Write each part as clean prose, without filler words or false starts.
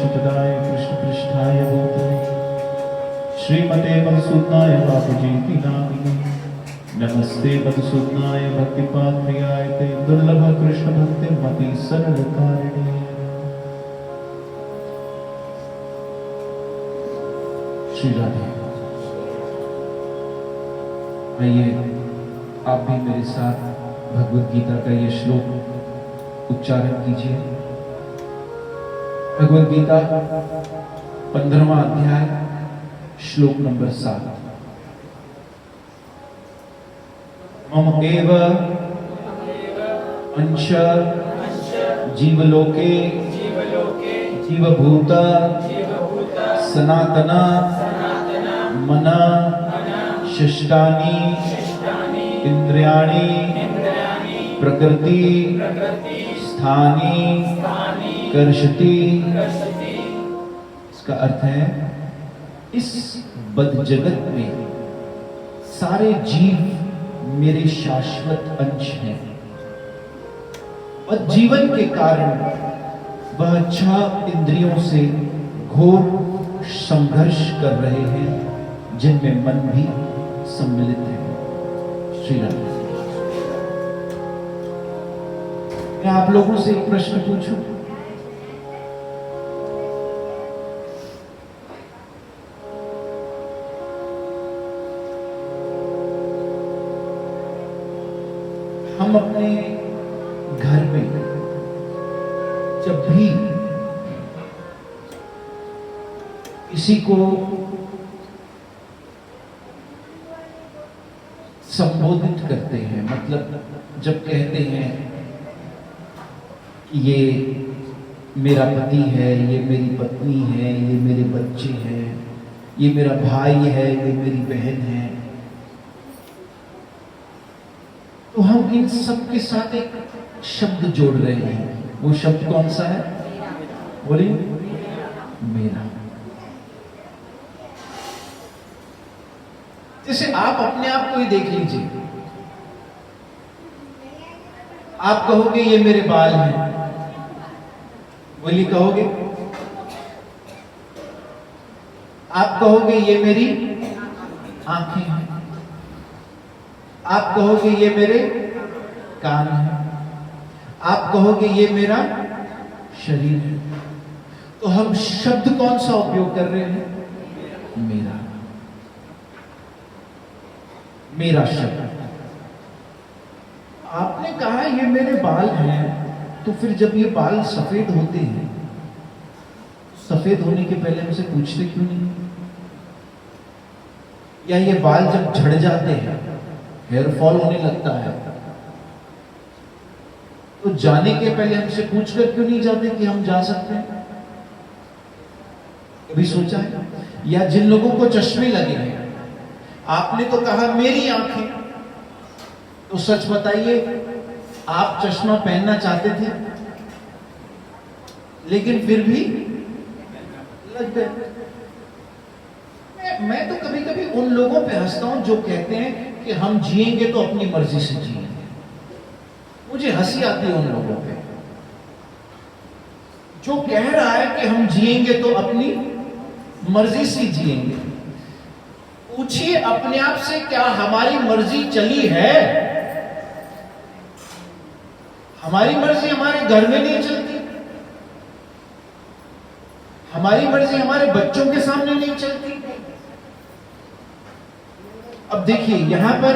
कृष्णपदाय कृष्णपृष्ठाय भूतले श्रीमते मधुसूदनाय बापूजी नामिने नमस्ते मधुसूदनाय भक्तिपात्रियाय ते दुर्लभ कृष्ण भक्ति मति सरलकारिणे। श्री राधे। आइए आप भी मेरे साथ भगवद गीता का ये श्लोक उच्चारण कीजिए। भगवद गीता 15वां अध्याय श्लोक नंबर 7। मम एव अंश जीवलोके जीवभूत सनातन मन शिष्टानि इंद्रियाणि प्रकृति स्थानी कर्षति। इसका अर्थ है इस बद जगत में सारे जीव मेरे शाश्वत अंश हैं। बद जीवन के कारण वह 6 इंद्रियों से घोर संघर्ष कर रहे हैं जिनमें मन भी सम्मिलित है। श्री राम। मैं आप लोगों से एक प्रश्न पूछूं, हम अपने घर में जब भी किसी को संबोधित करते हैं, मतलब जब कहते हैं कि ये मेरा पति है, ये मेरी पत्नी है, ये मेरे बच्चे हैं, ये मेरा भाई है, ये मेरी बहन है, तो हम इन सब के साथ एक शब्द जोड़ रहे हैं। वो शब्द कौन सा है? बोलिए। मेरा। जैसे आप अपने आप को ही देख लीजिए। आप कहोगे ये मेरे बाल हैं, बोलिए कहोगे। आप कहोगे ये मेरी आंखें हैं, आप कहोगे ये मेरे कान हैं, आप कहोगे ये मेरा शरीर है। तो हम शब्द कौन सा उपयोग कर रहे हैं? मेरा। मेरा शब्द। आपने कहा ये मेरे बाल हैं, तो फिर जब ये बाल सफेद होते हैं, सफेद होने के पहले हमसे पूछते क्यों नहीं? या ये बाल जब झड़ जाते हैं, हेयर फॉल होने लगता है, तो जाने के पहले हमसे पूछकर क्यों नहीं जाते कि हम जा सकते हैं? कभी सोचा है? या जिन लोगों को चश्मे लगे हैं, आपने तो कहा मेरी आंखें, तो सच बताइए आप चश्मा पहनना चाहते थे, लेकिन फिर भी लग गए। मैं तो कभी कभी उन लोगों पे हंसता हूं जो कहते हैं कि हम जिएंगे तो अपनी मर्जी से जिएंगे। मुझे हंसी आती है उन लोगों पे जो कह रहा है कि हम जिएंगे तो अपनी मर्जी से जिएंगे। पूछिए अपने आप से, क्या हमारी मर्जी चली है? हमारी मर्जी हमारे घर में नहीं चलती, हमारी मर्जी हमारे बच्चों के सामने नहीं चलती। अब देखिए यहां पर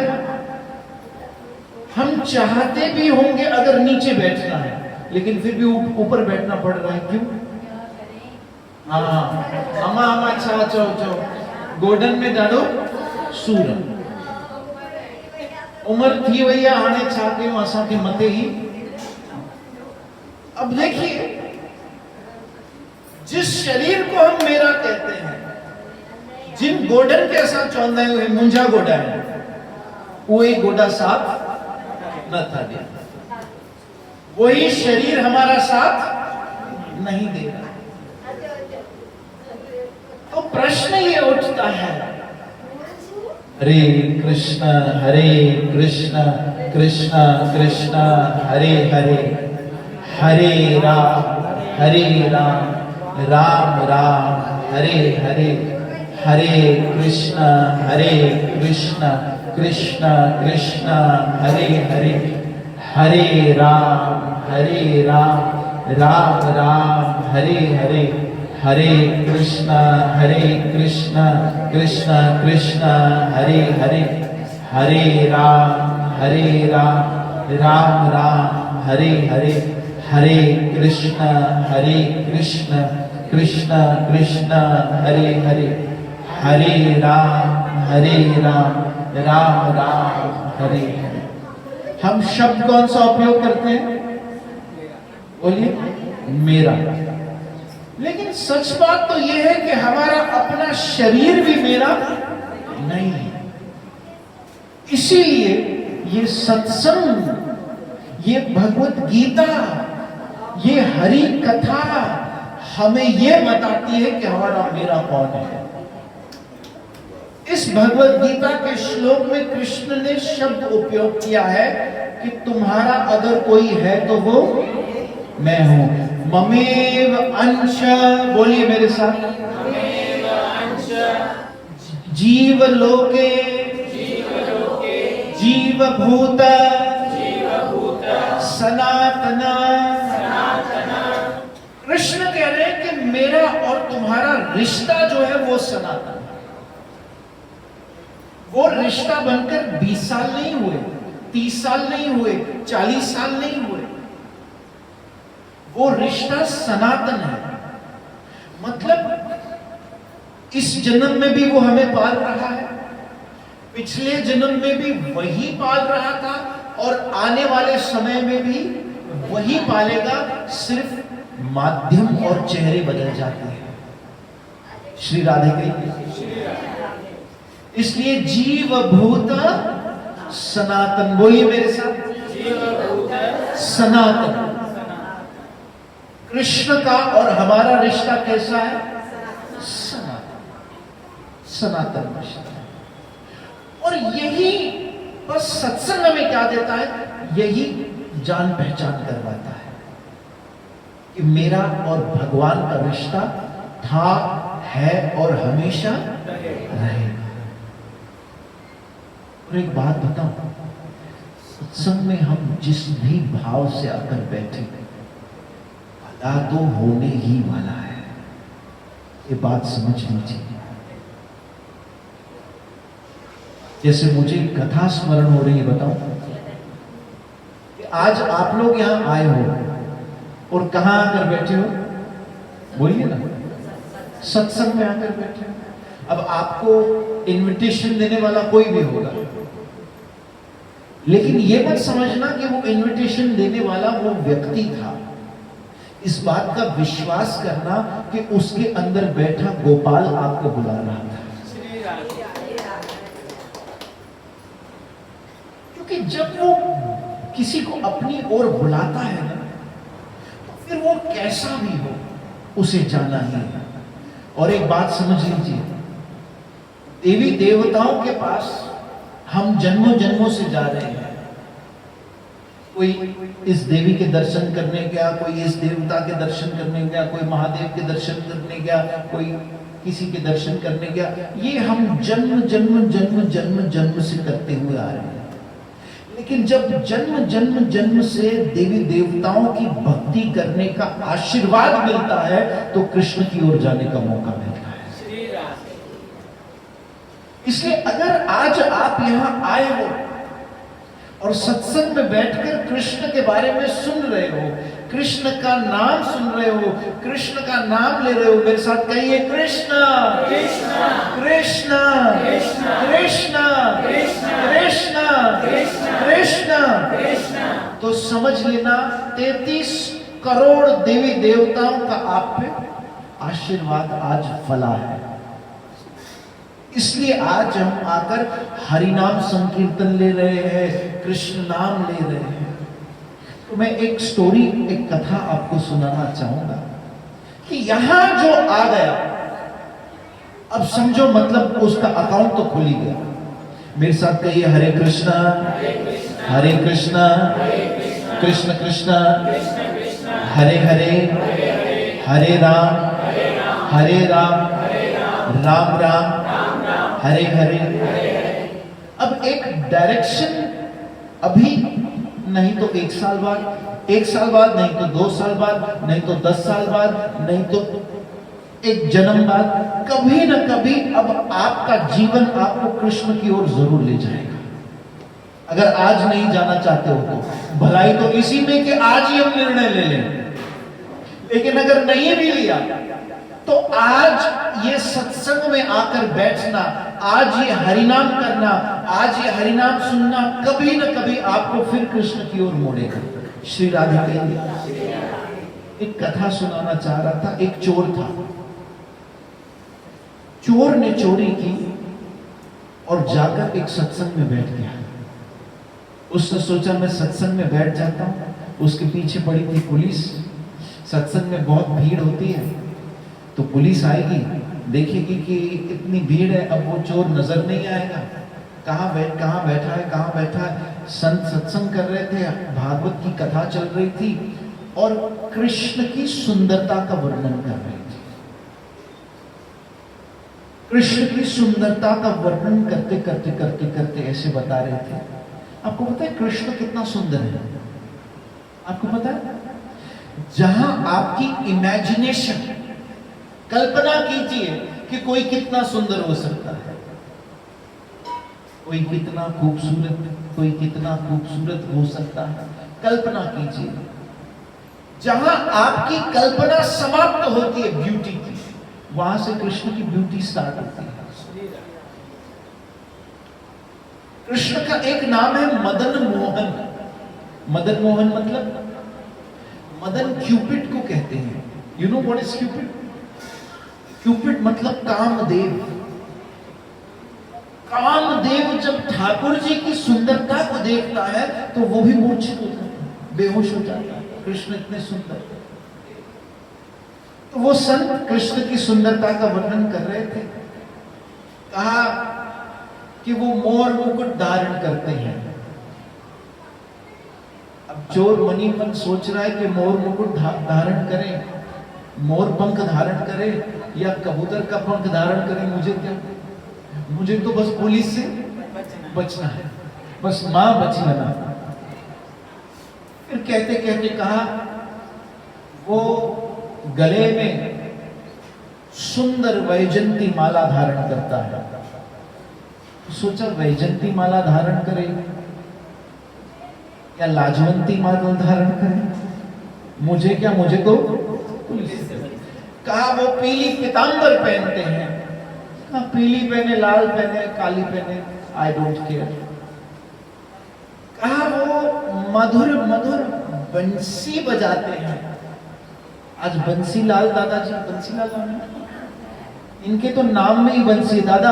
हम चाहते भी होंगे अगर नीचे बैठना है, लेकिन फिर भी ऊपर बैठना पड़ रहा है। क्यों? हाँ, अमा अमा छा चो चो गोडन में डालो सूर। उम्र थी भैया हाणे छा कयूं असां के मथे ही। अब देखिए, जिस शरीर को हम मेरा कहते हैं, जिन गोडन के असां चवंदा आहियूं मुंहिंजा गोडा आहिनि, उहे गोडा साथ न था दिया। वही शरीर हमारा साथ नहीं दे रहा। तो प्रश्न ये उठता है, हरे कृष्ण कृष्ण कृष्ण हरे हरे, हरे राम राम राम हरे हरे, हरे कृष्ण कृष्ण कृष्ण हरे हरे, हरे राम राम राम हरे हरे, हरे कृष्ण कृष्ण कृष्ण हरे हरे, हरे राम राम राम हरे हरे, हरे कृष्ण कृष्ण कृष्ण हरे हरे, हरे राम राम हरे हरे। हम शब्द कौन सा उपयोग करते हैं? बोलिए मेरा। लेकिन सच बात तो यह है कि हमारा अपना शरीर भी मेरा नहीं है। इसीलिए ये सत्संग, ये भगवत गीता, ये हरि कथा हमें ये बताती है कि हमारा मेरा कौन है। इस भगवत गीता के श्लोक में कृष्ण ने शब्द उपयोग किया है कि तुम्हारा अगर कोई है तो वो मैं हूं। ममेव अंश, बोलिए मेरे साथ, ममेव अंश जीव लोके जीवभूत सनातन। कृष्ण कह रहे हैं कि मेरा और तुम्हारा रिश्ता जो है वो सनातन है। वो रिश्ता बनकर 20 साल नहीं हुए, 30 साल नहीं हुए, 40 साल नहीं हुए। वो रिश्ता सनातन है। मतलब इस जन्म में भी वो हमें पाल रहा है, पिछले जन्म में भी वही पाल रहा था और आने वाले समय में भी वही पालेगा, सिर्फ माध्यम और चेहरे बदल जाते हैं। श्री राधे की। इसलिए जीव भूत सनातन, बोलिए मेरे साथ, जीव भूत सनातन। कृष्ण का और हमारा रिश्ता कैसा है? सनातन, सनातन रिश्ता। और यही बस सत्संग हमें क्या देता है? यही जान पहचान करवाता है कि मेरा और भगवान का रिश्ता था, है और हमेशा रहेगा। और एक बात बताऊं, सत्संग में हम जिस भी भाव से आकर बैठे, भला तो होने ही वाला है। ये बात समझ लीजिए। जैसे मुझे कथा स्मरण हो रही है, बताऊं कि आज आप लोग यहां आए हो और कहां आकर बैठे हो? बोलिए ना, सत्संग में आकर बैठे हो। अब आपको इनविटेशन देने वाला कोई भी होगा, लेकिन यह मत समझना कि वो इनविटेशन देने वाला वो व्यक्ति था। इस बात का विश्वास करना कि उसके अंदर बैठा गोपाल आपको बुला रहा था। क्योंकि जब वो किसी को अपनी ओर बुलाता है ना, तो फिर वो कैसा भी हो उसे जाना ही है। और एक बात समझ लीजिए, देवी देवताओं के पास हम जन्मों जन्मों से जा रहे हैं। कोई इस देवी के दर्शन करने गया, कोई इस देवता के दर्शन करने गया, कोई महादेव के दर्शन करने गया, कोई किसी के दर्शन करने गया। ये हम जन्म जन्म जन्म जन्म जन्म से करते हुए आ रहे हैं। लेकिन जब जन्म जन्म जन्म से देवी देवताओं की भक्ति करने का आशीर्वाद मिलता है, तो कृष्ण की ओर जाने का मौका मिलता है। इसलिए अगर आज आप यहां आए हो और सत्संग में बैठकर कृष्ण के बारे में सुन रहे हो, कृष्ण का नाम सुन रहे हो, कृष्ण का नाम ले रहे हो, मेरे साथ कहिए कृष्ण कृष्ण कृष्ण कृष्ण कृष्ण कृष्ण कृष्ण। तो समझ लेना 33 करोड़ देवी देवताओं का आप पे आशीर्वाद आज फला है। इसलिए आज हम आकर हरि नाम संकीर्तन ले रहे हैं, कृष्ण नाम ले रहे हैं। तो मैं एक स्टोरी, एक कथा आपको सुनाना चाहूंगा कि यहां जो आ गया, अब समझो मतलब उसका अकाउंट तो खुल ही गया। मेरे साथ कहिए हरे कृष्णा कृष्ण कृष्ण हरे हरे हरे राम हरे राम राम राम हरे हरे। अब एक डायरेक्शन अभी नहीं तो 1 साल बाद, 1 साल बाद नहीं तो 2 साल बाद, नहीं तो 10 साल बाद, नहीं तो 1 जन्म बाद, कभी न कभी अब आपका जीवन आपको कृष्ण की ओर जरूर ले जाएगा। अगर आज नहीं जाना चाहते हो तो भलाई तो इसी में कि आज ही हम निर्णय ले लें। लेकिन अगर नहीं भी लिया तो आज ये सत्संग में आकर बैठना, आज ये हरिनाम करना, आज ये हरिनाम सुनना कभी न कभी आपको फिर कृष्ण की ओर मोड़ेगा। श्री राधिका एक कथा सुनाना चाह रहा था। एक चोर था, चोर ने चोरी की और जाकर एक सत्संग में बैठ गया। उसने सोचा मैं सत्संग में बैठ जाता हूं। उसके पीछे पड़ी थी पुलिस। सत्संग में बहुत भीड़ होती है तो पुलिस आएगी, देखेगी कि इतनी भीड़ है, अब वो चोर नजर नहीं आएगा। कहाँ बैठा है। संत सत्संग कर रहे थे, भागवत की कथा चल रही थी और कृष्ण की सुंदरता का वर्णन कर रहे थे। कृष्ण की सुंदरता का वर्णन करते ऐसे बता रहे थे। आपको पता है कृष्ण कितना सुंदर है? आपको पता है? जहां आपकी इमेजिनेशन, कल्पना कीजिए कि कोई कितना सुंदर हो सकता है, कोई कितना खूबसूरत हो सकता है। कल्पना कीजिए, जहां आपकी कल्पना समाप्त होती है ब्यूटी की, वहां से कृष्ण की ब्यूटी स्टार्ट होती है। कृष्ण का एक नाम है मदन मोहन। मदन मोहन मतलब मदन क्यूपिड को कहते हैं। You know what is Cupid? Cupid मतलब कामदेव। कामदेव जब ठाकुर जी की सुंदरता को देखता है तो वो भी मूर्छित हो जाता है, बेहोश हो जाता है। कृष्ण इतने सुंदर। तो वो संत कृष्ण की सुंदरता का वर्णन कर रहे थे। कहा कि वो मोर मुकुट धारण करते हैं। अब चोर मनी मन सोच रहा है कि मोर मुकुट धारण करें, मोर पंख धारण करें या कबूतर का पंख धारण करें, मुझे क्या, मुझे तो बस पुलिस से बचना है, बस मां बचाना। फिर कहते कहते कहा वो गले में सुंदर वैजंती माला धारण करता है। सोचा वैजंती माला धारण करे या लाजवंती माला धारण करे, मुझे क्या, मुझे तो पुलिस। कहा वो पीली पीतांबर पहनते हैं। कहा पीली पहने, लाल पहने, काली पहने, आई डोंट केयर। कहा वो मधुर मधुर बंसी बजाते हैं। आज बंसीलाल दादाजी, बंसीलाल इनके तो नाम में ही बंसी। दादा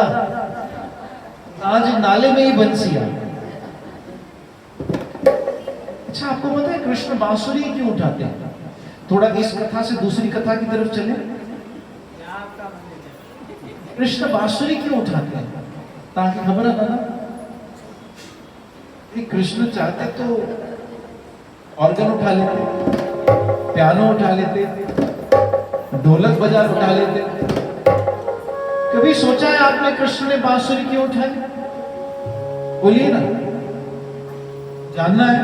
आज नाले में ही बंसी आ। अच्छा आपको पता है कृष्ण बांसुरी क्यों उठाते हैं? थोड़ा इस कथा से दूसरी कथा की तरफ चले। कृष्ण बांसुरी क्यों उठाते हैं? ताकि खबर है ना, कृष्ण चाहते तो ऑर्गन उठा लेते, पियानो उठा लेते, ढोलक बाजार उठा लेते। कभी सोचा है आपने कृष्ण ने बांसुरी क्यों उठाई? बोलिए ना, जानना है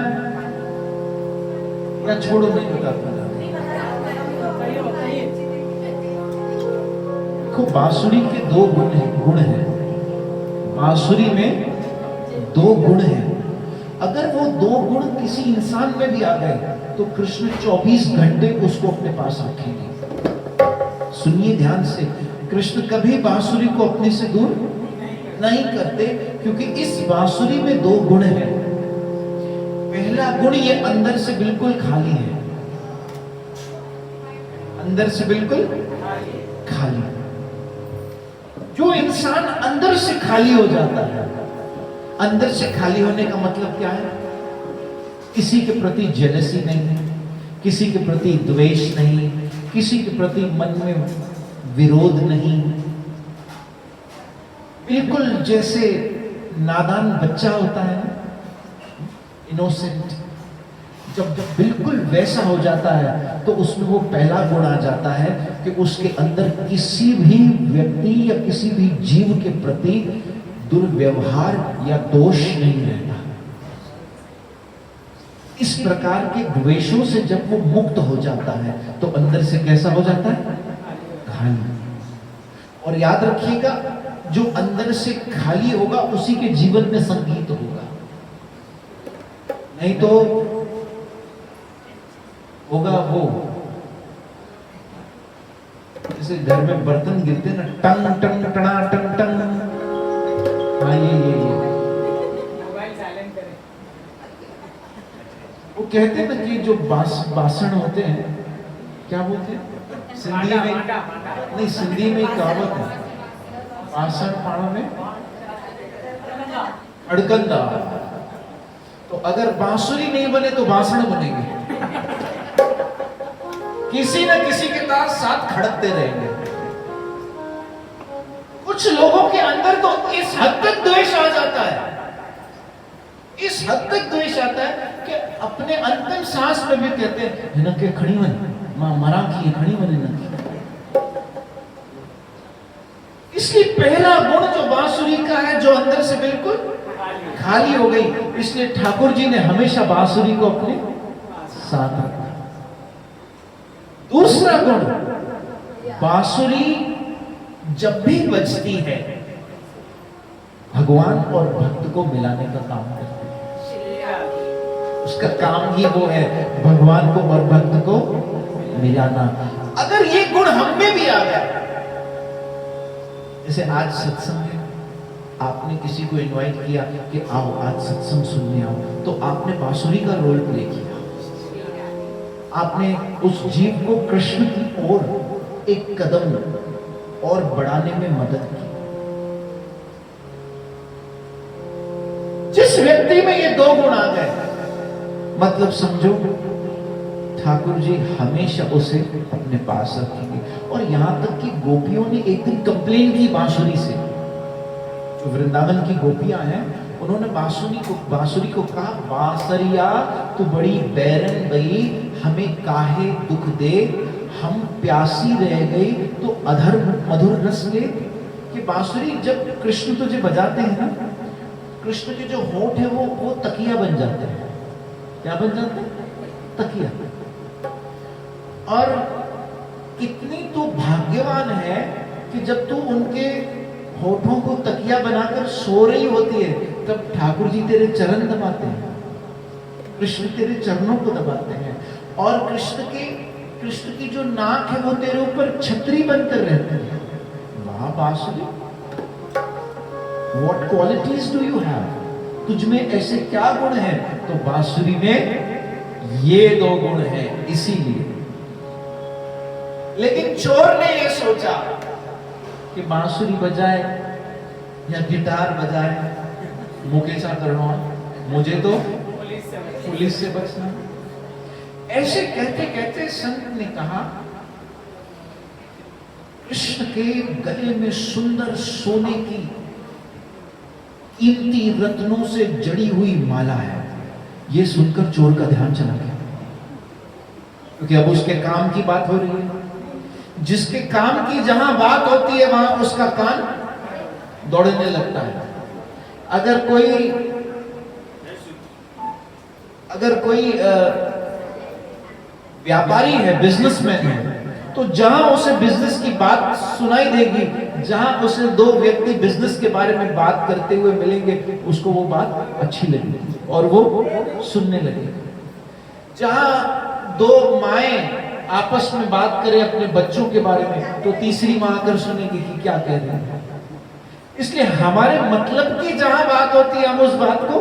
या छोड़ो, नहीं बताता। देखो बांसुरी के 2 गुण हैं। बांसुरी में 2 गुण हैं। अगर वो 2 गुण किसी इंसान में भी आ गए तो कृष्ण 24 घंटे उसको अपने पास रखेंगे। सुनिए ध्यान से, कृष्ण कभी बांसुरी को अपने से दूर नहीं करते, क्योंकि इस बांसुरी में 2 गुण हैं। पहला गुण, ये अंदर से बिल्कुल खाली है। अंदर से बिल्कुल खाली। जो इंसान अंदर से खाली हो जाता है, अंदर से खाली होने का मतलब क्या है? किसी के प्रति जेलसी नहीं, किसी के प्रति द्वेष नहीं, किसी के प्रति मन में विरोध नहीं। बिल्कुल जैसे नादान बच्चा होता है ना, इनोसेंट, जब बिल्कुल वैसा हो जाता है तो उसमें वो पहला गुण आ जाता है कि उसके अंदर किसी भी व्यक्ति या किसी भी जीव के प्रति दुर्व्यवहार या दोष नहीं रहता। इस प्रकार के द्वेषों से जब वो मुक्त हो जाता है तो अंदर से कैसा हो जाता है? खाली। और याद रखिएगा, जो अंदर से खाली होगा उसी के जीवन में संगीत होगा, नहीं तो होगा वो जैसे घर में बर्तन गिरते ना, टंग टंग टना टंग टंग। हाँ ये मोबाइल साइलेंट करें। वो कहते हैं ना कि जो बासण होते हैं, क्या बोलते हैं सिंधी में? नहीं, सिंधी में कहावत है, बासण पाणो में अड़कंदा। तो अगर बांसुरी नहीं बने तो बासण बनेंगे, किसी न किसी के साथ खड़कते रहेंगे। कुछ लोगों के अंदर तो इस हद तक द्वेष आ जाता है, इस हद तक द्वेष आता है कि अपने अंतिम सांस में भी कहते हैं हिनके खड़ी बने, मां मरा की खड़ी बने न। इसलिए पहला गुण जो बांसुरी का है, जो अंदर से बिल्कुल खाली हो गई, इसलिए ठाकुर जी ने हमेशा बांसुरी को अपने साथ रखा। दूसरा गुण, बांसुरी जब भी बजती है भगवान और भक्त को मिलाने का काम करती है। उसका काम ही वो है, भगवान को और भक्त को मिलाना। अगर ये गुण हम में भी आ गया, जैसे आज सत्संग है, आपने किसी को इनवाइट किया कि आओ आज सत्संग सुनने आओ, तो आपने बांसुरी का रोल प्ले किया, आपने उस जीव को कृष्ण की ओर एक कदम और बढ़ाने में मदद की। जिस व्यक्ति में ये दो गुण आ गए, मतलब समझो ठाकुर जी हमेशा उसे अपने पास रखेंगे। और यहां तक कि गोपियों ने एक दिन कंप्लेन की बांसुरी से, जो वृंदावन की गोपियां हैं, उन्होंने बांसुरी को कहा, बांसुरिया तू बड़ी बैरन गई, हमें काहे दुख दे, हम प्यासी रह गई तो अधर मधुर रस ले। कि बांसुरी जब कृष्ण तुझे बजाते हैं ना, कृष्ण के जो होंठ है वो तकिया बन जाते हैं। क्या बन जाते हैं? तकिया। और कितनी तू भाग्यवान है कि जब तू उनके होठों को तकिया बनाकर सो रही होती है, तब ठाकुर जी तेरे चरण दबाते हैं, कृष्ण तेरे चरणों को दबाते हैं। और कृष्ण की जो नाक है वो तेरे ऊपर छतरी बनकर रहती है। वाह बांसुरी, what qualities do you have? तुझ में ऐसे क्या गुण हैं? तो बांसुरी में ये दो गुण हैं, इसीलिए। लेकिन चोर ने ये सोचा कि बांसुरी बजाए या गिटार बजाए, मुकेशा करना, मुझे तो पुलिस से बचना। ऐसे कहते कहते संत ने कहा, कृष्ण के गले में सुंदर सोने की कीमती रत्नों से जड़ी हुई माला है। यह सुनकर चोर का ध्यान चला गया, क्योंकि अब उसके काम की बात हो रही है। जिसके काम की जहां बात होती है वहां उसका कान दौड़ने लगता है। अगर कोई व्यापारी है, बिजनेसमैन है, तो जहां उसे बिजनेस की बात सुनाई देगी, जहां उसे दो व्यक्ति बिजनेस के बारे में बात करते हुए मिलेंगे, उसको वो बात अच्छी लगेगी और वो सुनने लगेगा। जहां दो माएं आपस में बात करें अपने बच्चों के बारे में, तो तीसरी मां आकर सुनेगी कि क्या कह रही है। इसलिए हमारे मतलब की जहां बात होती है, हम उस बात को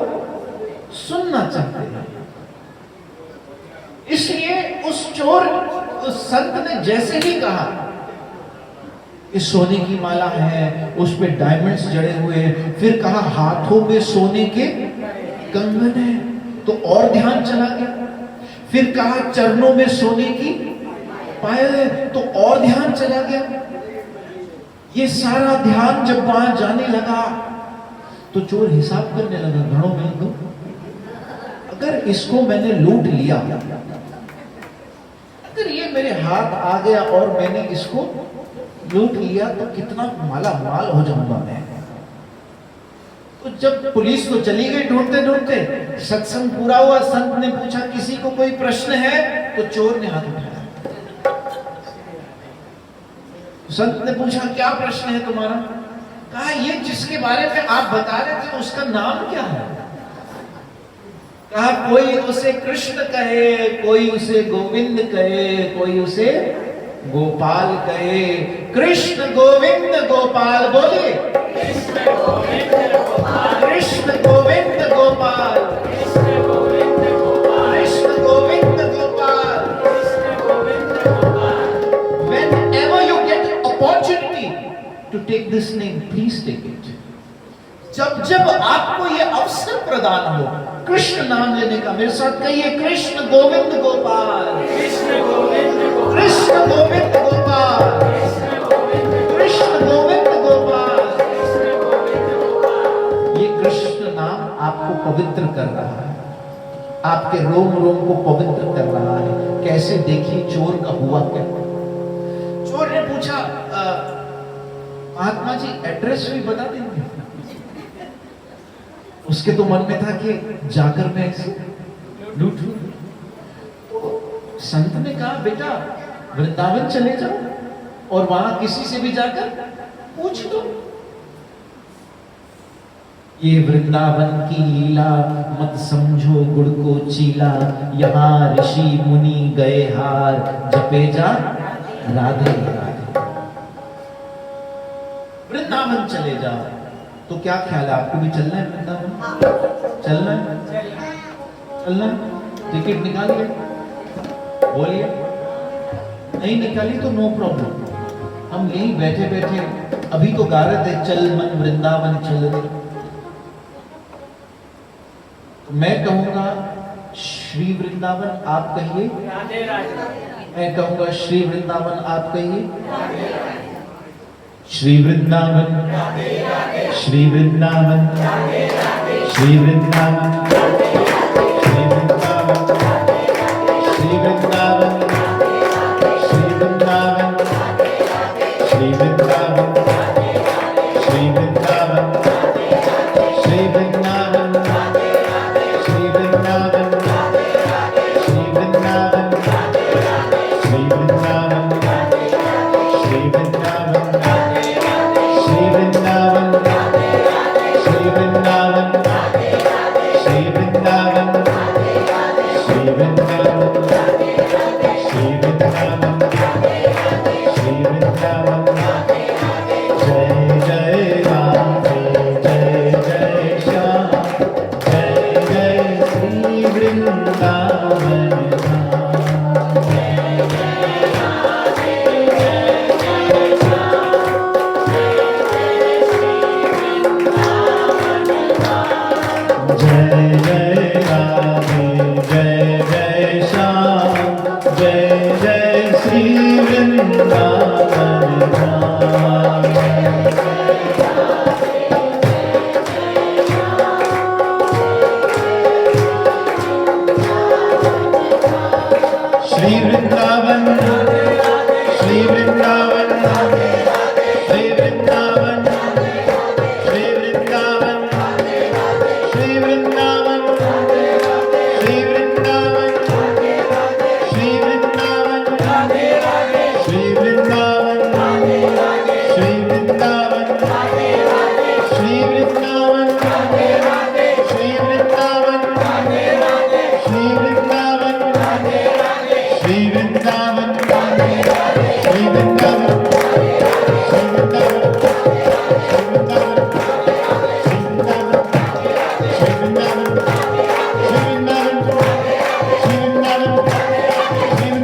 सुनना चाहते हैं। इसलिए उस संत ने जैसे ही कहा कि सोने की माला है, उस पे डायमंड्स जड़े हुए हैं, फिर कहा हाथों में सोने के कंगन है, तो और ध्यान चला गया। फिर कहा चरणों में सोने की पायल है, तो और ध्यान चला गया। ये सारा ध्यान जब वहां जाने लगा तो चोर हिसाब करने लगा, घड़ों में तो अगर इसको मैंने लूट लिया, अगर ये मेरे हाथ आ गया और मैंने इसको लूट लिया तो कितना माला माल हो जाऊंगा मैं। तो जब पुलिस तो चली गई ढूंढते ढूंढते, सत्संग पूरा हुआ, संत ने पूछा किसी को कोई प्रश्न है, तो चोर ने हाथ उठाया। संत ने पूछा क्या प्रश्न है तुम्हारा? कहा ये जिसके बारे में आप बता रहे थे उसका नाम क्या है? कहा कोई उसे कृष्ण कहे, कोई उसे गोविंद कहे, कोई उसे गोपाल कहे। कृष्ण गोविंद गोपाल, बोलिए Krishna Govind Gopal, Krishna Govind Gopal, Krishna Govind Gopal, Krishna Govind Gopal, Krishna Govind Gopal. Whenever you get opportunity to take this name, please take it. जब जब आपको ये अवसर प्रदान हो कृष्ण नाम लेने का, मेरे साथ कहिए कृष्ण गोविंद गोपाल, कृष्ण गोविंद गोपाल, कृष्ण गोविंद गोपाल, कृष्ण गोविंद गोपाल, कृष्ण गोविंद गोपाल। ये कृष्ण नाम आपको पवित्र कर रहा है, आपके रोम रोम को पवित्र कर रहा है। कैसे? देखिए चोर का हुआ क्या। चोर ने पूछा महात्मा जी एड्रेस भी बता देंगे? उसके तो मन में था कि जाकर मैं ऐसे लूट लूं। तो संत ने कहा बेटा वृंदावन चले जाओ और वहां किसी से भी जाकर पूछ लो। ये वृंदावन की लीला मत समझो गुड़ को चीला, यहाँ ऋषि मुनि गए हार, जपे जा राधे राधे। वृंदावन चले जाओ। तो क्या ख्याल है, आपको भी चलना है वृंदावन? चलना है? चलना है? टिकट निकालिए, बोलिए। नहीं निकाली तो नो प्रॉब्लम, हम यहीं बैठे बैठे अभी तो गा रहे थे चल मन वृंदावन चल रे। तो मैं कहूंगा श्री वृंदावन, आप कहिए राधे राधे। मैं कहूंगा श्री वृंदावन, आप कहिए श्री वृंदावन, श्री वृंदावन, श्री वृंदावन, श्री वृंदावन, श्री वृंदावन, श्री वृंदावन, श्री वृंदावन, श्री वृंदावन, श्री वृंदावन, श्री वृंदावन, श्री वृंदावन, श्री वृंदावन, श्री वृंदावन, श्री वृंदावन, श्री वृंदावन, श्री वृंदावन, श्री वृंदावन, श्री वृंदावन, श्री वृंदावन। जय जय राधे, जय जय श्याम, जय जय श्री वृंदावन धाम। जय जय राधे, जय जय श्याम, जय जय श्री वृंदावन धाम। श्री वृंदावन, श्री वृंदावन, श्री वृंदावन, श्री वृंदावन, श्री वृंदावन, श्री वृंदावन, श्री वृंदावन, श्री वृंदावन, श्री वृंदावन, श्री वृंदावन, श्री वृंदावन, श्री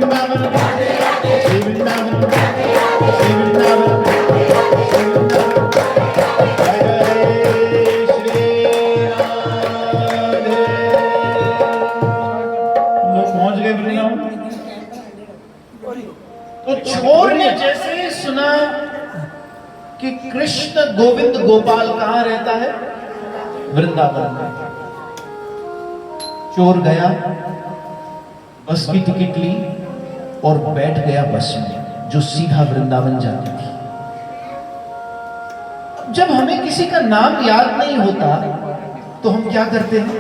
वृंदावन, श्री वृंदावन, श्री वृंदावन, पहुंच गए वृंदावन। तो चोर ने जैसे ही सुना कि कृष्ण गोविंद गोपाल कहां रहता है, वृंदावन में, चोर गया, बस की टिकट ली, और बैठ गया बस में जो सीधा वृंदावन जाती थी। जब हमें किसी का नाम याद नहीं होता तो हम क्या करते हैं?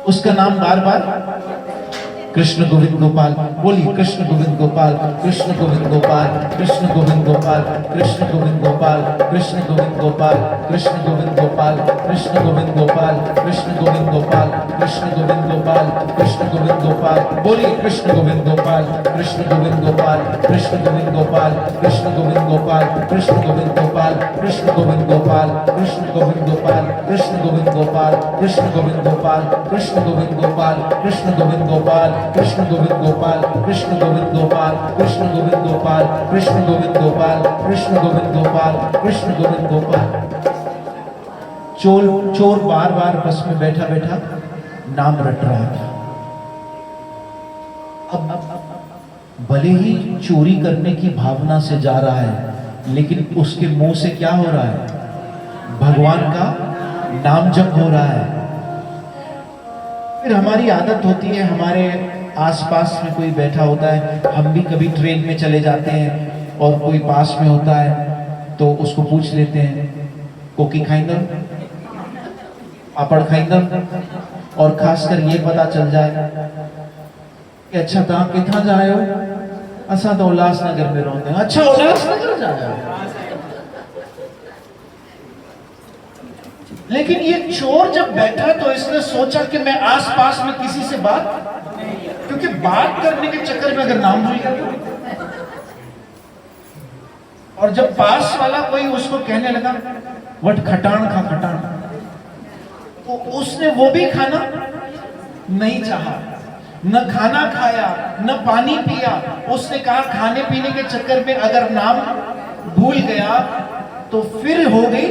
उसका नाम बार बार कृष्ण गोविंद गोपाल, बोलिए कृष्ण गोविंद गोपाल, कृष्ण गोविंद गोपाल, कृष्ण गोविंद गोपाल, कृष्ण गोविंद गोपाल, कृष्ण गोविंद गोपाल, कृष्ण गोविंद गोपाल, कृष्ण गोविंद गोपाल, कृष्ण गोविंद गोपाल, कृष्ण गोविंद गोपाल, कृष्ण गोविंद गोपाल, बोलिए कृष्ण गोविंद गोपाल, कृष्ण गोविंद गोपाल, कृष्ण गोविंद गोपाल, कृष्ण गोविंद गोपाल, कृष्ण गोविंद गोपाल, कृष्ण गोविंद गोपाल, कृष्ण गोविंद गोपाल, कृष्ण गोविंद गोपाल, कृष्ण गोविंद गोपाल, कृष्ण गोविंद गोपाल, कृष्ण गोविंद गोपाल, कृष्ण गोविंद गोपाल, कृष्ण गोविंद गोपाल, कृष्ण गोविंद गोपाल, कृष्ण गोविंद गोपाल, कृष्ण गोविंद गोपाल, कृष्ण गोविंद गोपाल। चोर बार बार बस में बैठा बैठा नाम रट रहा था। अब भले ही चोरी करने की भावना से जा रहा है, लेकिन उसके मुंह से क्या हो रहा है? भगवान का नाम जप हो रहा है। फिर हमारी आदत होती है, हमारे आसपास में कोई बैठा होता है, हम भी कभी ट्रेन में चले जाते हैं और कोई पास में होता है तो उसको पूछ लेते हैं, कोकी खाइंदम, पापड़ खाइंदम, और खासकर ये पता चल जाए कि अच्छा ता किथा जाए हो? असा तो उल्लासनगर में रहते हैं। अच्छा उल्लासनगर जाए। लेकिन ये चोर जब बैठा तो इसने सोचा कि मैं आसपास में किसी से बात, क्योंकि बात करने के चक्कर में अगर नाम भूल गया, और जब पास वाला कोई उसको कहने लगा वट खटाण खा खटाण, तो उसने वो भी खाना नहीं चाहा, न खाना खाया न पानी पिया। उसने कहा खाने पीने के चक्कर में अगर नाम भूल गया तो फिर हो गई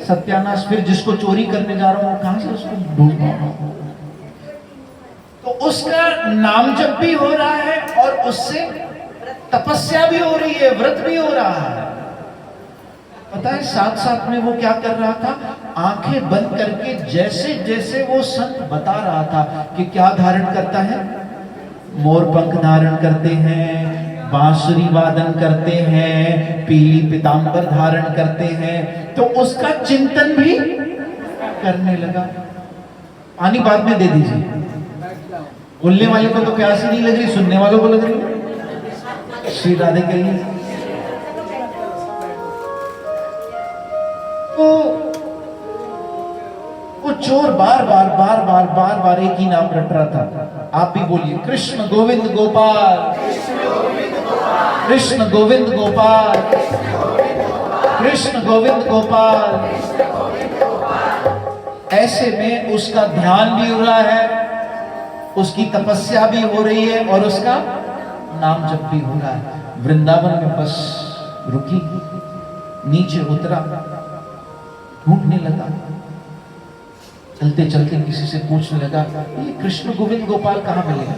सत्यानाश। फिर जिसको चोरी करने जा रहा हूं कहां से उसको ढूंढ पाऊंगा? तो उसका नाम जप भी हो रहा है और उससे तपस्या भी हो रही है, व्रत भी हो रहा है। पता है साथ साथ में वो क्या कर रहा था? आंखें बंद करके जैसे जैसे वो संत बता रहा था कि क्या धारण करता है, मोर पंख धारण करते हैं, बांसुरी वादन करते हैं, पीली पीतांबर धारण करते हैं, तो उसका चिंतन भी करने लगा। पानी बाद में दे दीजिए। बोलने वाले को तो प्यास ही नहीं लग रही, सुनने वालों को लग रही है। श्री राधे कहिए। तो वो चोर बार बार एक ही नाम रट रहा था। आप भी बोलिए कृष्ण गोविंद गोपाल, कृष्ण गोविंद गोपाल, कृष्ण गोविंद गोपाल। ऐसे में उसका ध्यान भी हो रहा है, उसकी तपस्या भी हो रही है और उसका नाम जप भी हो रहा है। वृंदावन में बस रुकी, नीचे उतरा, ढूंढने लगा, चलते चलते किसी से पूछने लगा ये कृष्ण गोविंद गोपाल कहाँ मिलेगा?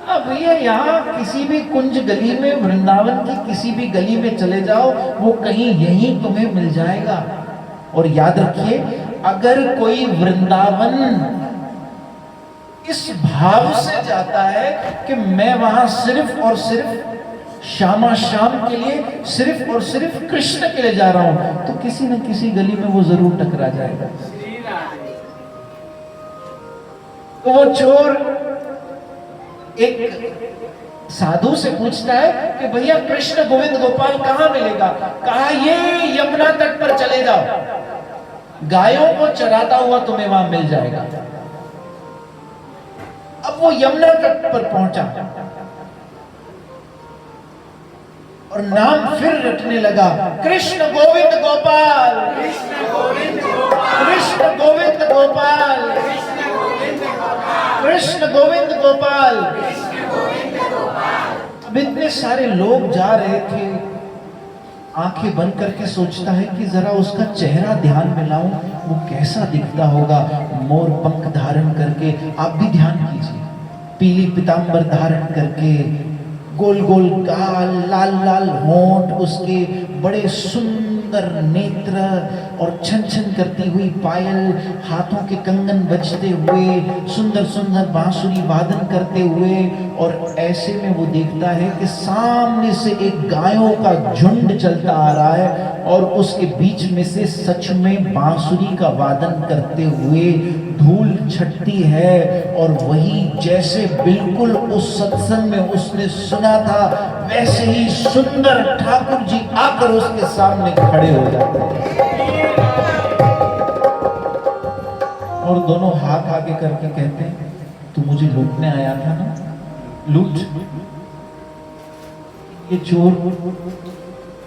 अब भैया यहाँ किसी भी कुंज गली में, वृंदावन की किसी भी गली में चले जाओ, वो कहीं यहीं तुम्हें मिल जाएगा। और याद रखिए, अगर कोई वृंदावन इस भाव से जाता है कि मैं वहां सिर्फ और सिर्फ शामा शाम के लिए, सिर्फ और सिर्फ कृष्ण के लिए जा रहा हूं, तो किसी न किसी गली में वो जरूर टकरा जाएगा। तो वो चोर एक साधु से पूछता है कि भैया कृष्ण गोविंद गोपाल कहां मिलेगा? कहा ये यमुना तट पर चले जाओ, गायों को चराता हुआ तुम्हें वहां मिल जाएगा। अब वो यमुना तट पर पहुंचा और नाम फिर रटने लगा, कृष्ण गोविंद गोपाल, कृष्ण गोविंद गोपाल, कृष्ण गोविंद गोपाल, कृष्ण गोविंद गोपाल। अब इतने सारे लोग जा रहे थे, आंखें बंद करके सोचता है कि जरा उसका चेहरा ध्यान में लाऊं, वो कैसा दिखता होगा मोर पंख धारण करके। आप भी ध्यान कीजिए, पीली पीतांबर धारण करके, गोल गोल गाल, लाल लाल होंठ उसके, बड़े सुंदर सुंदर नेत्र और छन छन करती हुई पायल, हाथों के कंगन बजते हुए, सुंदर सुंदर बांसुरी वादन करते हुए, और ऐसे में वो देखता है कि सामने से एक गायों का झुंड चलता आ रहा है और उसके बीच में से सच में बांसुरी का वादन करते हुए धूल छटती है। और वही जैसे बिल्कुल उस सत्संग में उसने सुना था, वैसे ही सुंदर ठाकुर जी आकर उसके सामने खड़े हो जाते हैं और दोनों हाथ आगे करके कहते हैं, तू मुझे लूटने आया था ना, लूट। ये चोर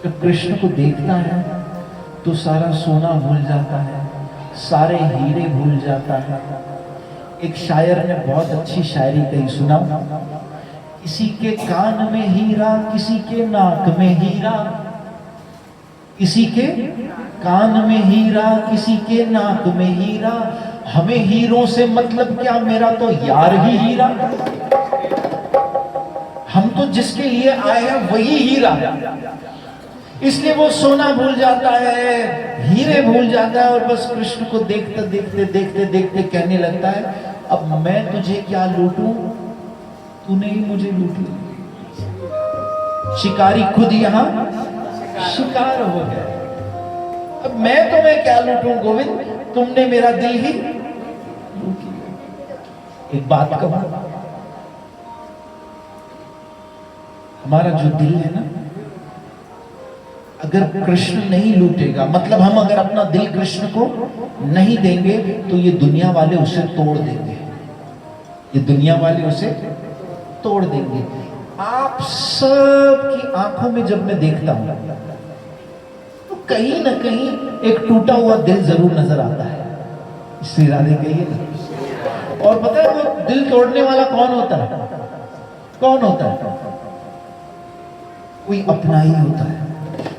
जब कृष्ण को देखता है तो सारा सोना भूल जाता है, सारे हीरे भूल जाता है। एक शायर ने बहुत अच्छी शायरी कही, सुना? किसी के कान में हीरा, किसी के नाक में हीरा, किसी के कान में हीरा, किसी के नाक में हीरा, हमें हीरों से मतलब क्या, मेरा तो यार ही हीरा। हम तो जिसके लिए आए हैं वही हीरा, इसलिए वो सोना भूल जाता है, हीरे भूल जाता है और बस कृष्ण को देखते देखते देखते देखते कहने लगता है, अब मैं तुझे क्या लूटूं, तूने ही मुझे लूट लिया। शिकारी खुद यहां शिकार हो गया। अब मैं तुम्हें क्या लूटूं गोविंद, तुमने मेरा दिल ही लूट लिया। एक बात कहूं, हमारा जो दिल है ना, अगर कृष्ण नहीं लूटेगा, मतलब हम अगर अपना दिल कृष्ण को नहीं देंगे तो ये दुनिया वाले उसे तोड़ देंगे, ये दुनिया वाले उसे तोड़ देंगे। आप सब की आंखों में जब मैं देखता हूं तो कहीं ना कहीं एक टूटा हुआ दिल जरूर नजर आता है। श्री राधे कहिए ना। और पता है वो दिल तोड़ने वाला कौन होता है? कौन होता है? कोई अपना ही होता है।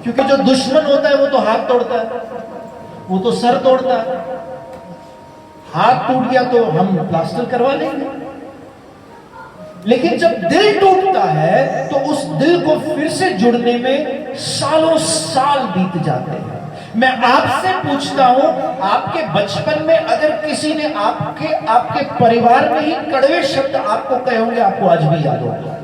क्योंकि जो दुश्मन होता है वो तो हाथ तोड़ता है, वो तो सर तोड़ता है। हाथ टूट गया तो हम प्लास्टर करवा लेंगे, लेकिन जब दिल टूटता है तो उस दिल को फिर से जुड़ने में सालों साल बीत जाते हैं। मैं आपसे पूछता हूं, आपके बचपन में अगर किसी ने आपके परिवार में ही कड़वे शब्द आपको कहे होंगे, आपको आज भी याद होगा।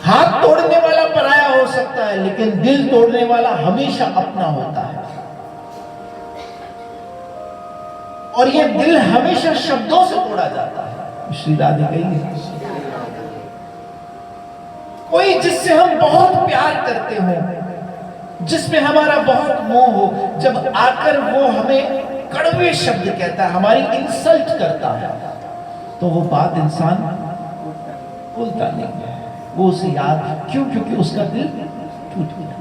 हाथ तोड़ने वाला पराया हो सकता है, लेकिन दिल तोड़ने वाला हमेशा अपना होता है। और ये दिल हमेशा शब्दों से तोड़ा जाता है। श्री राधे कहिए। कोई जिससे हम बहुत प्यार करते हो, जिसमें हमारा बहुत मोह हो, जब आकर वो हमें कड़वे शब्द कहता है, हमारी इंसल्ट करता है, तो वो बात इंसान भूलता नहीं है, वो उसे याद क्यों? क्योंकि उसका दिल टूट गया।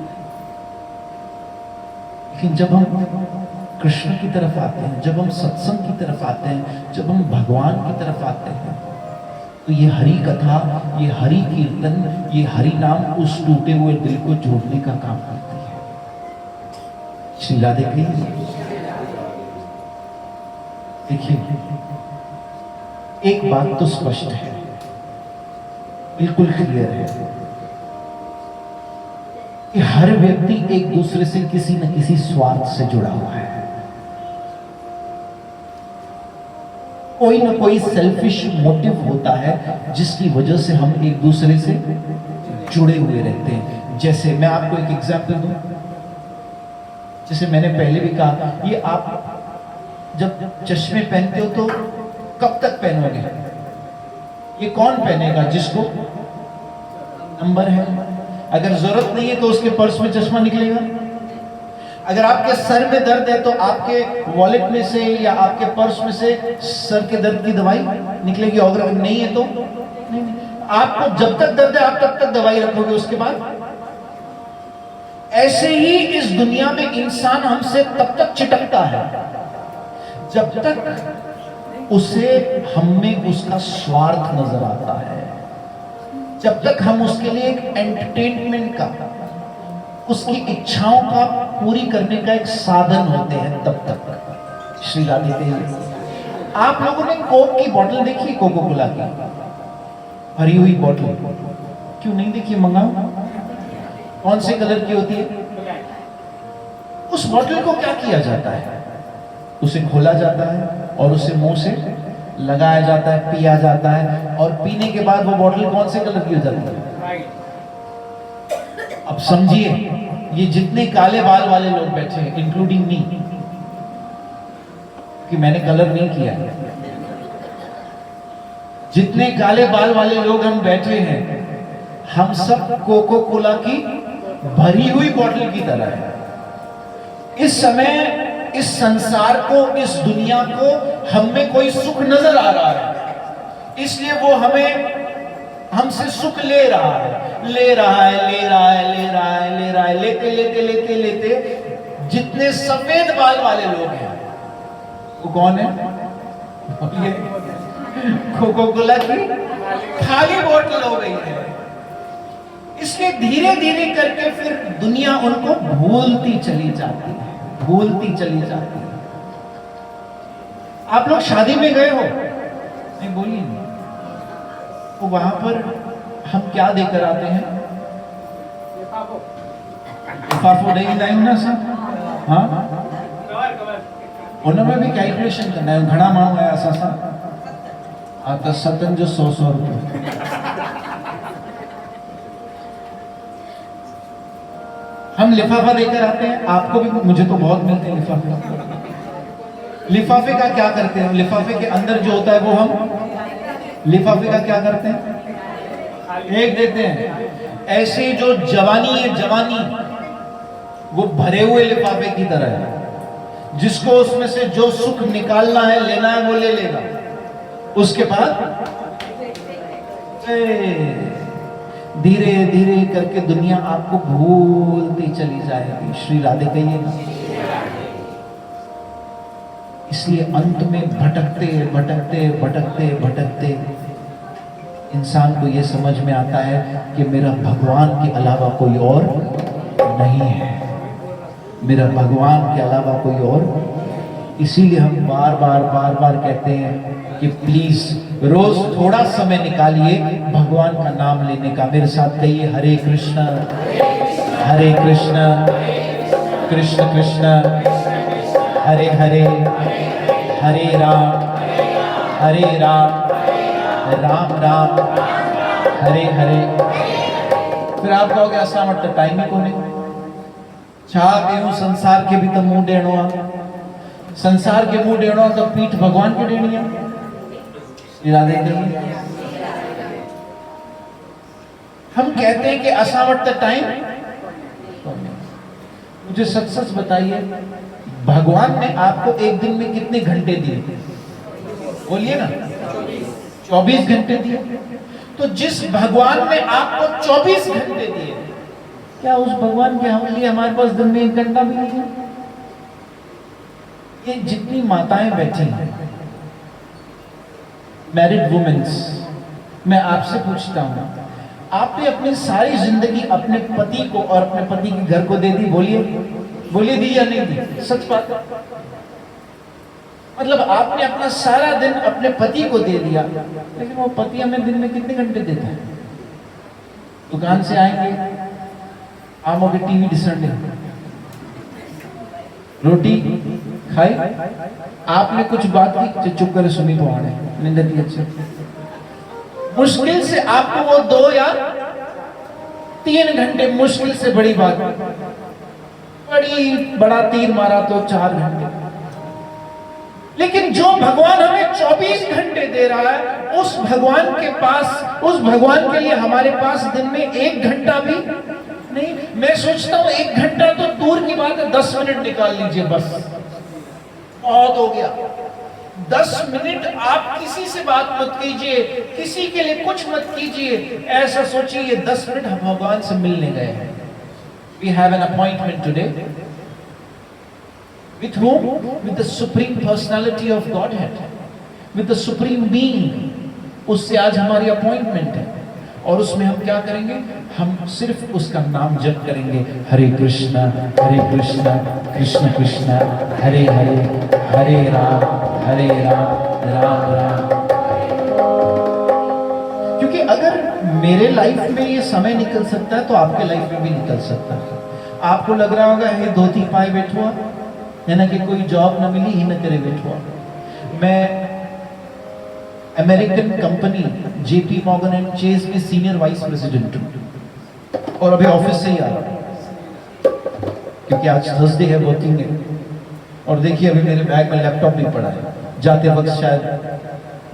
लेकिन जब हम कृष्ण की तरफ आते हैं, जब हम सत्संग की तरफ आते हैं, जब हम भगवान की तरफ आते हैं, तो ये हरि कथा, ये हरि कीर्तन, ये हरि नाम उस टूटे हुए दिल को जोड़ने का काम करती है। श्री राधे कहिए। देखिए, एक बात तो स्पष्ट है, बिल्कुल क्लियर है कि हर व्यक्ति एक दूसरे से किसी न किसी स्वार्थ से जुड़ा हुआ है। कोई ना कोई सेल्फिश मोटिव होता है जिसकी वजह से हम एक दूसरे से जुड़े हुए रहते हैं। जैसे मैं आपको एक एग्जांपल दूं, जैसे मैंने पहले भी कहा, ये आप जब चश्मे पहनते हो तो कब तक पहनोगे? ये कौन पहनेगा जिसको नंबर है? अगर जरूरत नहीं है तो उसके पर्स में चश्मा निकलेगा। अगर आपके सर में दर्द है तो आपके वॉलेट में से या आपके पर्स में से सर के दर्द की दवाई निकलेगी, और अगर नहीं है तो नहीं। आपको जब तक दर्द है आप तब तक दवाई रखोगे, उसके बाद। ऐसे ही इस दुनिया में इंसान हमसे तब तक चिटकता है जब तक उसे हम में उसका स्वार्थ नजर आता है, जब तक हम उसके लिए एक एंटरटेनमेंट का, उसकी इच्छाओं का पूरी करने का एक साधन होते हैं, तब तक। श्री राधे कहिए। आप लोगों ने कोक की बोतल देखी? कोको कोला की भरी हुई बोतल क्यों नहीं देखी? मंगाओ। कौन से कलर की होती है? उस बॉटल को क्या किया जाता है? उसे खोला जाता है और उसे मुंह से लगाया जाता है, पिया जाता है, और पीने के बाद वो बॉटल कौन से कलर की हो जाती है? अब समझिए, ये जितने काले बाल वाले लोग बैठे हैं, इंक्लूडिंग मी, कि मैंने कलर नहीं किया, जितने काले बाल वाले लोग हम बैठे हैं, हम सब कोको कोला की भरी हुई बोतल की तरह है। इस समय इस संसार को, इस दुनिया को हम में कोई सुख नजर आ रहा है, इसलिए वो हमें हमसे सुख ले रहा है, ले रहा है, ले रहा है, ले रहा है, ले रहा है, लेते लेते लेते लेते जितने सफेद बाल वाले लोग हैं वो कौन है? कोको कोला की खाली बोतल हो गई है। इसलिए धीरे धीरे करके फिर दुनिया उनको भूलती चली जाती है, भूलती चली जाती है। आप लोग शादी में गए हो? नहीं, बोलिए नहीं। तो वहां पर हम क्या देकर आते हैं? लिफाफो देगी टाइम ना सर, हाँ, उनमें भी कैलकुलेशन करना है। घड़ा मांग है ऐसा सा आता सतन जो 100 रुपये। हम लिफाफा देकर आते हैं, आपको भी, मुझे तो बहुत मिलते हैं लिफाफे। लिफाफे का क्या करते हैं? लिफाफे के अंदर जो होता है वो हम लिफाफे का क्या करते हैं? एक देते हैं। ऐसे जो जवानी है, जवानी वो भरे हुए लिफाफे की तरह है, जिसको उसमें से जो सुख निकालना है, लेना है, वो ले लेगा। उसके बाद धीरे धीरे करके दुनिया आपको भूलती चली जाएगी। श्री राधे कहिएगा। इसलिए अंत में भटकते भटकते भटकते भटकते इंसान को यह समझ में आता है कि मेरा भगवान के अलावा कोई और नहीं है, मेरा भगवान के अलावा कोई और। इसीलिए हम बार बार बार बार कहते हैं कि प्लीज रोज थोड़ा समय निकालिए भगवान का नाम लेने का। मेरे साथ कहिए, हरे कृष्ण कृष्ण कृष्ण हरे हरे, हरे राम राम राम हरे हरे। फिर आप कहोगे असा मतलब टाइम ही कोने छा कयूं, संसार के भी तो मुंह डेणो आ, संसार के मुंह डेणो तो पीठ भगवान के डेणी है। इरादे नहीं, हम कहते हैं कि असावट द टाइम। मुझे सच सच बताइए, भगवान ने आपको एक दिन में कितने घंटे दिए? बोलिए ना, 24 घंटे दिए। तो जिस भगवान ने आपको 24 घंटे दिए, क्या उस भगवान के लिए हमारे पास दिन में 1 घंटा भी नहीं है? ये जितनी माताएं बैठी हैं, मैरिड वुमेन्स, मैं आपसे पूछता हूं, आपने अपनी सारी जिंदगी अपने पति को और अपने पति के घर को दे दी? बोलिए दी या नहीं दी? सच बात। मतलब आपने अपना सारा दिन अपने पति को दे दिया, लेकिन वो पति हमें दिन में कितने घंटे देता है? दुकान से आएंगे, आमों के टीवी डिसंडे, रोटी खाई, आपने कुछ बात की, चुप करे सुनी तो आने निंदती। अच्छा, मुश्किल से आपको वो 2 या 3 घंटे, मुश्किल से बड़ी बात, बड़ा तीर मारा तो 4 घंटे। लेकिन जो भगवान हमें 24 घंटे दे रहा है, उस भगवान के पास, उस भगवान के लिए हमारे पास दिन में 1 घंटा भी नहीं। मैं सोचता हूं 1 घंटा तो दूर की बात है, 10 मिनट निकाल लीजिए, बस बहुत हो गया। 10 मिनट आप किसी से बात मत कीजिए, किसी के लिए कुछ मत कीजिए, ऐसा सोचिए ये 10 मिनट हम भगवान से मिलने गए हैं। We have an appointment today. With whom? With the Supreme Personality of Godhead, with the Supreme Being. उससे आज हमारी अपॉइंटमेंट है, और उसमें हम क्या करेंगे? हम सिर्फ उसका नाम जप करेंगे, हरे कृष्णा कृष्ण कृष्ण हरे हरे, हरे राम राम राम। क्योंकि अगर मेरे लाइफ में ये समय निकल सकता है तो आपके लाइफ में भी निकल सकता है। आपको लग रहा होगा ये धोती पाए बैठो है ना, कि कोई जॉब न मिली ही न करे बैठो। मैं American company JP Morgan and chase में सीनियर वाइस प्रेसिडेंट हूं और अभी ऑफिस से ही आ रहा हूं क्योंकि आज थर्सडे है, वर्किंग है। और देखिए अभी मेरे बैग में लैपटॉप भी पड़ा है, जाते वक्त शायद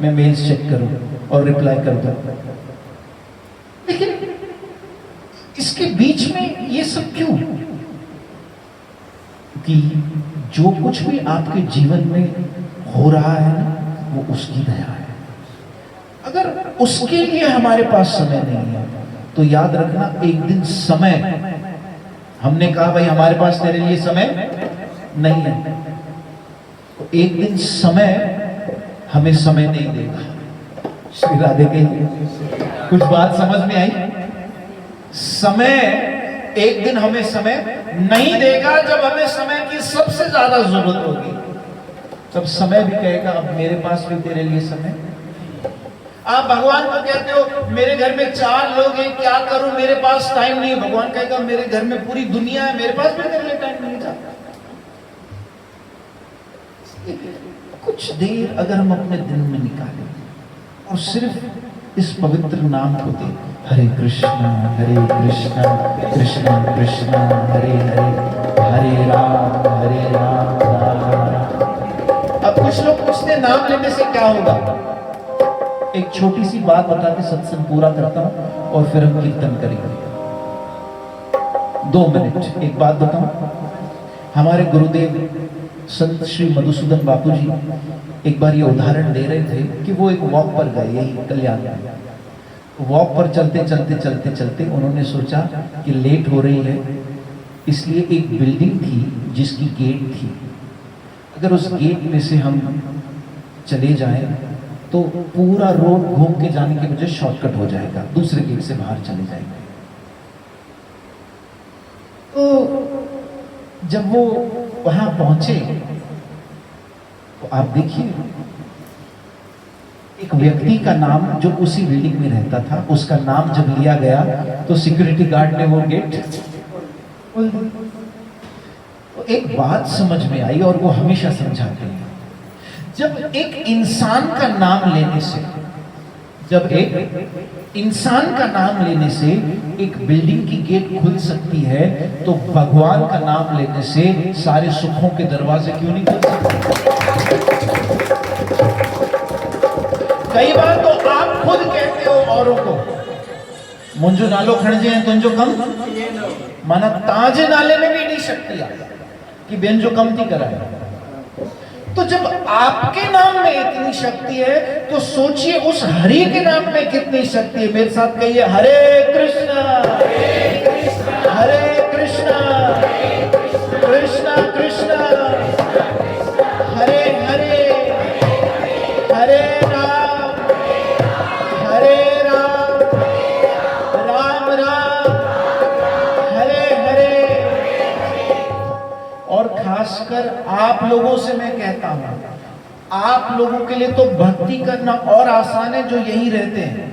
मैं मेल्स चेक करूं और रिप्लाई कर दूं। लेकिन इसके बीच में ये सब क्यों? कि जो कुछ भी आपके जीवन में हो रहा है ना, वो उसकी दया है। अगर उसके लिए हमारे पास समय नहीं है तो याद रखना एक दिन समय, हमने कहा भाई हमारे पास तेरे लिए समय नहीं है, तो एक दिन समय हमें समय नहीं देगा। श्री राधे के कुछ बात समझ में आई? समय एक दिन हमें समय नहीं देगा। जब हमें समय की सबसे ज्यादा जरूरत होगी तब समय भी कहेगा अब मेरे पास भी तेरे लिए समय। आप भगवान को कहते हो मेरे घर में 4 लोग हैं, क्या करूं, मेरे पास टाइम नहीं है। भगवान कहेगा मेरे घर में पूरी दुनिया है, मेरे पास भी तेरे लिए टाइम नहीं था। कुछ देर अगर हम अपने दिन में निकालें और सिर्फ इस पवित्र नाम को दें, हरे कृष्णा कृष्णा कृष्णा हरे हरे, हरे राम राम राम। अब कुछ लोग पूछते हैं नाम लेने से क्या होगा? एक छोटी सी बात बता के सत्संग पूरा करता हूं और फिर हम कीर्तन करेंगे। 2 मिनट एक बात बताऊं। हमारे गुरुदेव संत श्री मधुसूदन बापू जी एक बार ये उदाहरण दे रहे थे कि वो एक वॉक पर गए, यही कल्याण में। वॉक पर चलते चलते चलते चलते उन्होंने सोचा कि लेट हो रही है, इसलिए एक बिल्डिंग थी जिसकी गेट थी। अगर उस गेट में से हम चले जाएं तो पूरा रोड घूम के जाने की वजह शॉर्टकट हो जाएगा, दूसरे गेट से बाहर चले जाएंगे। तो जब वो वहां पहुंचे तो आप देखिए एक व्यक्ति का नाम जो उसी बिल्डिंग में रहता था, उसका नाम जब लिया गया तो सिक्योरिटी गार्ड ने वो गेट खोल दिया। तो एक बात समझ में आई और वो हमेशा समझाते हैं, जब एक इंसान का नाम लेने से, जब एक इंसान का नाम लेने से एक बिल्डिंग की गेट खुल सकती है, तो भगवान का नाम लेने से सारे सुखों के दरवाजे क्यों नहीं खुल सकते? कई बार तो आप खुद कहते हो औरों को, मुंजो नालो खणजे हैं तुंजो कम माना ताजे नाले में भी नहीं शक्ति आ कि बेन जो कम थी कराए। तो जब आपके नाम में इतनी शक्ति है तो सोचिए उस हरि के नाम में कितनी शक्ति है। मेरे साथ कहिए हरे कृष्णा हरे कृष्णा कृष्णा कृष्णा हरे हरे, हरे राम राम राम हरे हरे। और खासकर आप लोगों से मैं कहता हूं, आप लोगों के लिए तो भक्ति करना और आसान है जो यहीं रहते हैं,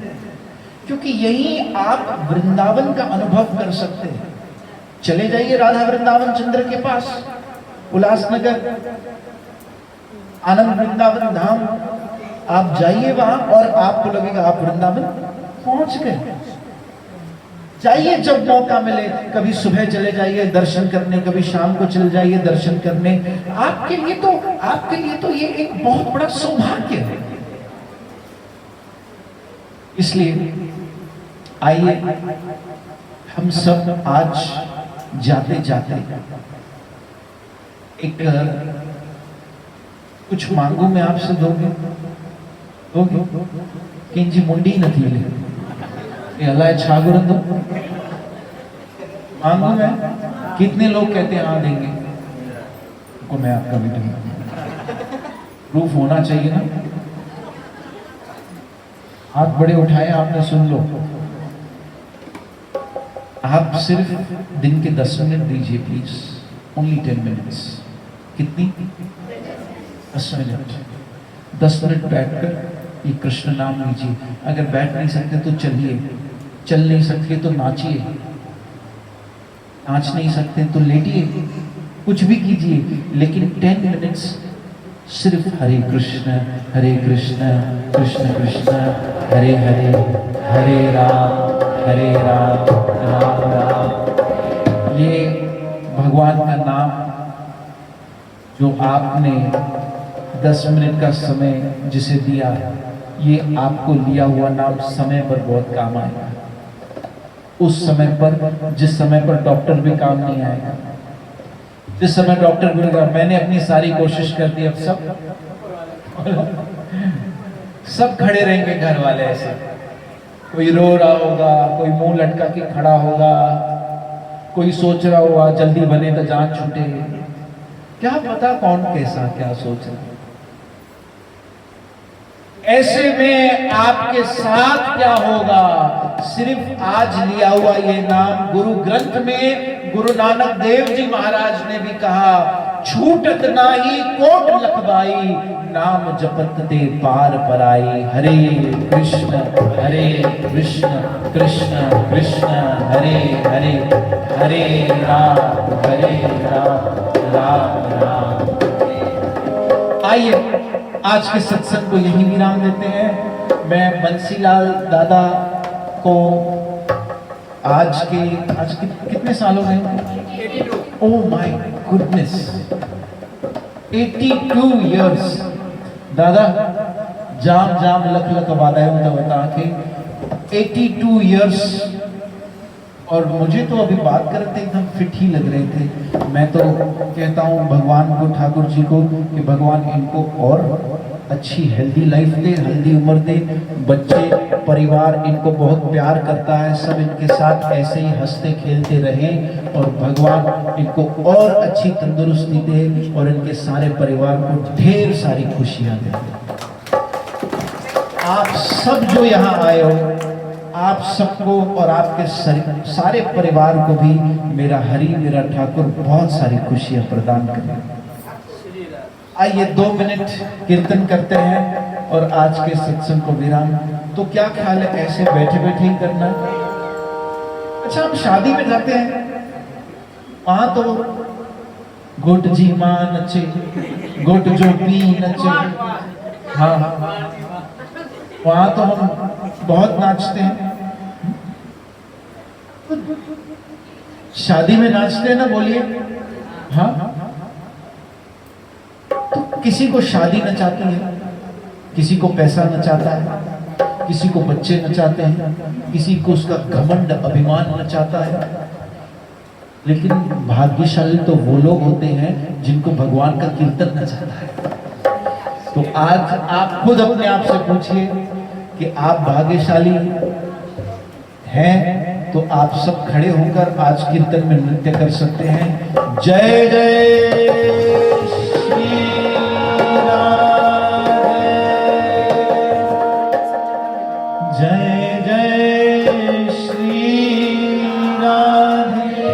क्योंकि यहीं आप वृंदावन का अनुभव कर सकते हैं। चले जाइए राधा वृंदावन चंद्र के पास, उल्लासनगर आनंद वृंदावन धाम, आप जाइए वहां और आपको लगेगा आप वृंदावन पहुंच गए। जाइए जब मौका मिले, कभी सुबह चले जाइए दर्शन करने, कभी शाम को चले जाइए दर्शन करने। आपके लिए तो ये एक बहुत बड़ा सौभाग्य है। इसलिए आइए हम सब आज जाते जाते एक कुछ मांगू मैं आपसे, दोगे किंजी मुंडी नहीं ले अल्लाह छागुरंदो मांगू मैं। कितने लोग कहते हैं हाँ देंगे? को मैं आपका भी दूंगा। प्रूफ होना चाहिए ना। हाथ बड़े उठाए, आपने सुन लो। आप सिर्फ दिन के 10 मिनट दीजिए प्लीज, ओनली 10 मिनट्स। कितनी? 10 मिनट। 10 मिनट बैठकर ये कृष्ण नाम लीजिए। अगर बैठ नहीं सकते तो चलिए, चल नहीं सकते तो नाचिए, नाच नहीं सकते तो लेटिए, कुछ भी कीजिए, लेकिन 10 मिनट्स सिर्फ हरे कृष्ण कृष्ण कृष्ण हरे हरे, हरे राम राम राम। ये भगवान का नाम जो आपने 10 मिनट का समय जिसे दिया, ये आपको लिया हुआ नाम समय पर बहुत काम आएगा। उस समय पर, जिस समय पर डॉक्टर भी काम नहीं आएगा, जिस समय डॉक्टर बोलेगा मैंने अपनी सारी कोशिश कर दी, अब सब खड़े रहेंगे घर वाले ऐसे, कोई रो रहा होगा, कोई मुंह लटका के खड़ा होगा, कोई सोच रहा होगा जल्दी बने तो जान छूटे, क्या पता कौन कैसा क्या सोच रहा। ऐसे में आपके साथ क्या होगा? सिर्फ आज लिया हुआ ये नाम, गुरु ग्रंथ में गुरु नानक देव जी महाराज ने भी कहा, छूटत नाही कोट लखवाई, नाम जपत ते पार पराई। हरे कृष्ण कृष्ण कृष्ण हरे हरे, हरे राम राम राम। आइए आज के सत्संग को यही विराम देते हैं। मैं बंसीलाल दादा को आज कितने साल हो गए? Oh my goodness, 82 years. दादा जाम जाम लख लख वादा बता के 82 इयर्स। और मुझे तो अभी बात करते एकदम फिट ही लग रहे थे। मैं तो कहता हूँ भगवान को, ठाकुर जी को, कि भगवान इनको और अच्छी हेल्दी लाइफ दे, हेल्दी उम्र दे, बच्चे परिवार इनको बहुत प्यार करता है, सब इनके साथ ऐसे ही हंसते खेलते रहें, और भगवान इनको और अच्छी तंदुरुस्ती दे और इनके सारे परिवार को ढेर सारी खुशियां दे। आप सब जो यहाँ आए हो, आप सबको और आपके सारे परिवार को भी मेरा हरि मेरा ठाकुर बहुत सारी खुशियां प्रदान करें। आइए 2 मिनट कीर्तन करते हैं और आज के सत्संग को विराम। तो क्या ख्याल है, ऐसे बैठे बैठे ही करना? अच्छा, हम शादी में जाते हैं, वहां तो गोट जी मां नचे, गोट जो पी नचे, हाँ वहां तो हम बहुत नाचते हैं। शादी में नाचते हैं ना, बोलिए हाँ। तो किसी को शादी नचाती है, किसी को पैसा नचाता है, किसी को बच्चे नचाते हैं, किसी को उसका घमंड अभिमान नचाता है। लेकिन भाग्यशाली तो वो लोग होते हैं जिनको भगवान का कीर्तन नचाता है। तो आज आप खुद अपने आप से पूछिए कि आप भाग्यशाली हैं। तो आप सब खड़े होकर आज कीर्तन में नृत्य कर सकते हैं। जय जय श्री राधे, जय जय श्री राधे।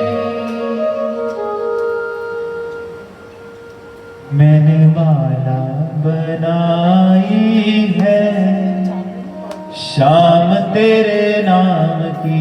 मैंने माला बनाई है शाम तेरे नाम की।